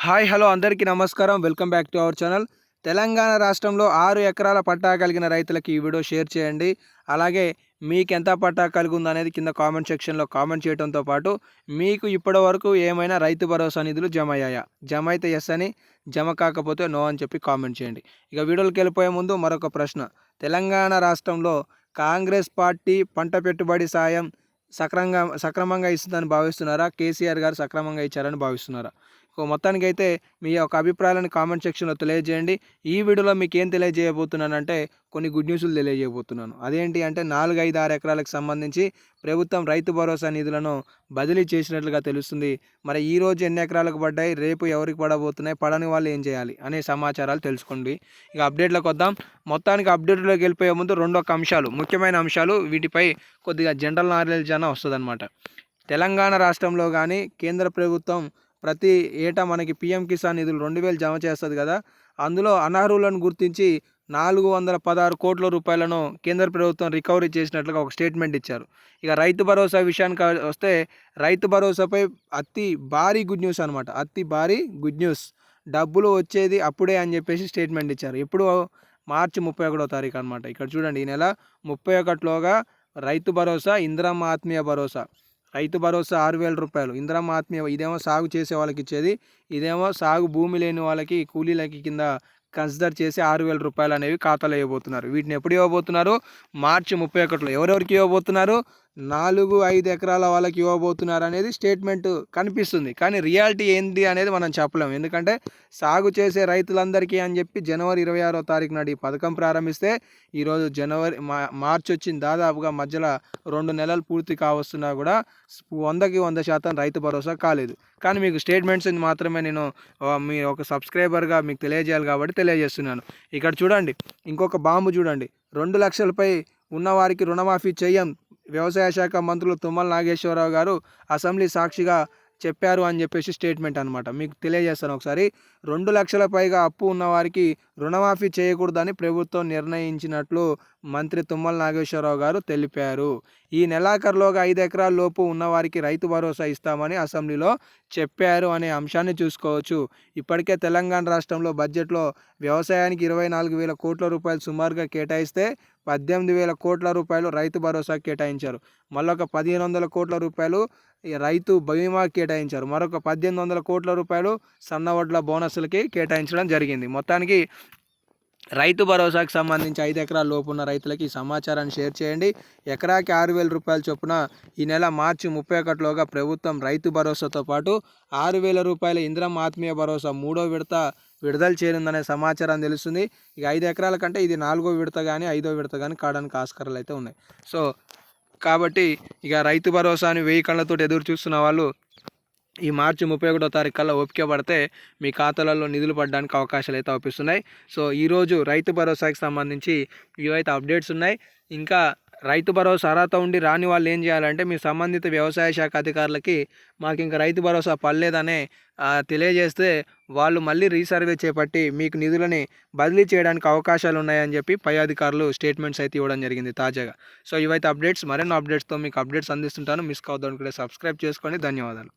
Hi hello అందరికీ నమస్కారం. Welcome back to our channel. Telangana రాష్ట్రంలో 6 ఎకరాల పట్టా కలిగిన రైతులకి ఈ వీడియో షేర్ చేయండి. అలాగే మీకెంత పట్టా కలిగి ఉందనేది కింద కామెంట్ సెక్షన్లో కామెంట్ చేయడంతో పాటు మీకు ఇప్పటి వరకు ఏమైనా రైతు భరోసా నిధులు జమ అయ్యాయా? జమ అయితే ఎస్ అని, జమ కాకపోతే నో అని చెప్పి కామెంట్ చేయండి. ఇక వీడియోలోకి వెళ్ళిపోయే ముందు మరొక ప్రశ్న. తెలంగాణ రాష్ట్రంలో కాంగ్రెస్ పార్టీ పంట పెట్టుబడి సాయం సక్రమంగా ఇస్తుందని భావిస్తున్నారా? కేసీఆర్ గారు సక్రమంగా ఇచ్చారని భావిస్తున్నారా? మొత్తానికైతే మీ యొక్క అభిప్రాయాలను కామెంట్ సెక్షన్లో తెలియజేయండి. ఈ వీడియోలో మీకు ఏం తెలియజేయబోతున్నానంటే కొన్ని గుడ్ న్యూస్లు తెలియజేయబోతున్నాను. అదేంటి అంటే 4, 5, 6 ఎకరాలకు సంబంధించి ప్రభుత్వం రైతు భరోసా నిధులను బదిలీ చేసినట్లుగా తెలుస్తుంది. మరి ఈరోజు ఎన్ని ఎకరాలకు పడ్డాయి, రేపు ఎవరికి పడబోతున్నాయి, పడని వాళ్ళు ఏం చేయాలి అనే సమాచారాలు తెలుసుకోండి. ఇక అప్డేట్లకు వద్దాం. మొత్తానికి అప్డేట్లోకి వెళ్ళిపోయే ముందు అంశాలు, ముఖ్యమైన అంశాలు, వీటిపై కొద్దిగా జనరల్ నాలెడ్జ్ అన్న వస్తుందన్నమాట. తెలంగాణ రాష్ట్రంలో కానీ కేంద్ర ప్రభుత్వం ప్రతి ఏటా మనకి పీఎం కిసాన్ నిధులు 2000 జమ చేస్తుంది కదా. అందులో అనర్హులను గుర్తించి 416 కోట్ల రూపాయలను కేంద్ర ప్రభుత్వం రికవరీ చేసినట్లుగా ఒక స్టేట్మెంట్ ఇచ్చారు. ఇక రైతు భరోసా విషయానికి వస్తే రైతు భరోసాపై అతి భారీ గుడ్ న్యూస్ అనమాట. అతి భారీ గుడ్ న్యూస్. డబ్బులు వచ్చేది అప్పుడే అని చెప్పేసి స్టేట్మెంట్ ఇచ్చారు. ఎప్పుడు? మార్చి 31వ తారీఖు అనమాట. ఇక్కడ చూడండి, ఈ నెల 31లోగా రైతు భరోసా, ఇందిరమ్మ ఆత్మీయ భరోసా. రైతు భరోసా 6,000 రూపాయలు, ఇందిరమ్మ ఆత్మీయ ఇదేమో సాగు చేసే వాళ్ళకి ఇచ్చేది, ఇదేమో సాగు భూమి లేని వాళ్ళకి కూలీలకి కింద కన్సిడర్ చేసి 6,000 రూపాయలు అనేవి ఖాతాలో ఇవ్వబోతున్నారు. వీటిని ఎప్పుడు ఇవ్వబోతున్నారు? మార్చి 31లో. ఎవరెవరికి ఇవ్వబోతున్నారు? 4, 5 ఎకరాల వాళ్ళకి ఇవ్వబోతున్నారు అనేది స్టేట్మెంట్ కనిపిస్తుంది. కానీ రియాలిటీ ఏంటి అనేది మనం చెప్పలేము. ఎందుకంటే సాగు చేసే రైతులందరికీ అని చెప్పి జనవరి 26వ తారీఖు నాడు ఈ పథకం ప్రారంభిస్తే ఈరోజు మార్చి వచ్చింది. దాదాపుగా మధ్యలో 2 నెలలు పూర్తి కావస్తున్నా కూడా 100కి 100% రైతు భరోసా కాలేదు. కానీ మీకు స్టేట్మెంట్స్ మాత్రమే నేను మీరు ఒక సబ్స్క్రైబర్గా మీకు తెలియజేయాలి కాబట్టి తెలియజేస్తున్నాను. ఇక్కడ చూడండి, ఇంకొక బాంబు చూడండి. 2 లక్షలపై ఉన్నవారికి రుణమాఫీ చేయం. వ్యవసాయ శాఖ మంత్రులు తుమ్మల నాగేశ్వరరావు గారు అసెంబ్లీ సాక్షిగా చెప్పారు అని చెప్పేసి స్టేట్మెంట్ అనమాట. మీకు తెలియజేస్తాను ఒకసారి. 2 లక్షల పైగా అప్పు ఉన్నవారికి రుణమాఫీ చేయకూడదని ప్రభుత్వం నిర్ణయించినట్లు మంత్రి తుమ్మల నాగేశ్వరరావు గారు తెలిపారు. ఈ నెలాఖరులోగా 5 ఎకరాల లోపు ఉన్నవారికి రైతు భరోసా ఇస్తామని అసెంబ్లీలో చెప్పారు అనే అంశాన్ని చూసుకోవచ్చు. ఇప్పటికే తెలంగాణ రాష్ట్రంలో బడ్జెట్లో వ్యవసాయానికి 24,000 కోట్ల రూపాయలు సుమారుగా కేటాయిస్తే 18,000 కోట్ల రూపాయలు రైతు భరోసా కేటాయించారు. మళ్ళొక 1,500 కోట్ల రూపాయలు రైతు బీమా కేటాయించారు. మరొక 1,800 కోట్ల రూపాయలు సన్నవడ్ల బోనస్లకి కేటాయించడం జరిగింది. మొత్తానికి రైతు భరోసాకి సంబంధించి 5 ఎకరాల లోపు ఉన్న రైతులకి ఈ సమాచారాన్ని షేర్ చేయండి. ఎకరాకి 6,000 రూపాయల చొప్పున ఈ నెల మార్చి 31లోగా ప్రభుత్వం రైతు భరోసాతో పాటు 6,000 రూపాయల ఇందిరమ్మ ఆత్మీయ భరోసా 3వ విడత విడుదల చేయనుందనే సమాచారం తెలుస్తుంది. ఇక 5 ఎకరాల కంటే ఇది 4వ విడత కానీ 5వ విడత కానీ కావడానికి ఆస్కారాలు అయితే ఉన్నాయి. సో కాబట్టి ఇక రైతు భరోసాని 1000 కళ్ళతో ఎదురు చూస్తున్న వాళ్ళు ఈ మార్చి 31వ తారీఖు కల్లా ఓపిక పడితే మీ ఖాతాలలో నిధులు పడడానికి అవకాశాలు అయితే అవుపిస్తున్నాయి. సో ఈరోజు రైతు భరోసాకి సంబంధించి ఇవైతే అప్డేట్స్ ఉన్నాయి. ఇంకా రైతు భరోసా అర్హత ఉండి రాని వాళ్ళు ఏం చేయాలంటే మీ సంబంధిత వ్యవసాయ శాఖ అధికారులకి మాకు ఇంకా రైతు భరోసా పడలేదనే తెలియజేస్తే వాళ్ళు మళ్ళీ రీసర్వే చేపట్టి మీకు నిధులని బదిలీ చేయడానికి అవకాశాలు ఉన్నాయని చెప్పి పై అధికారులు స్టేట్మెంట్స్ అయితే ఇవ్వడం జరిగింది తాజాగా. సో ఇవైతే అప్డేట్స్. మరెన్నో అప్డేట్స్తో మీకు అప్డేట్స్ అందిస్తుంటాను. మిస్ కావద్దు అనుకుంటే సబ్స్క్రైబ్ చేసుకోండి. ధన్యవాదాలు.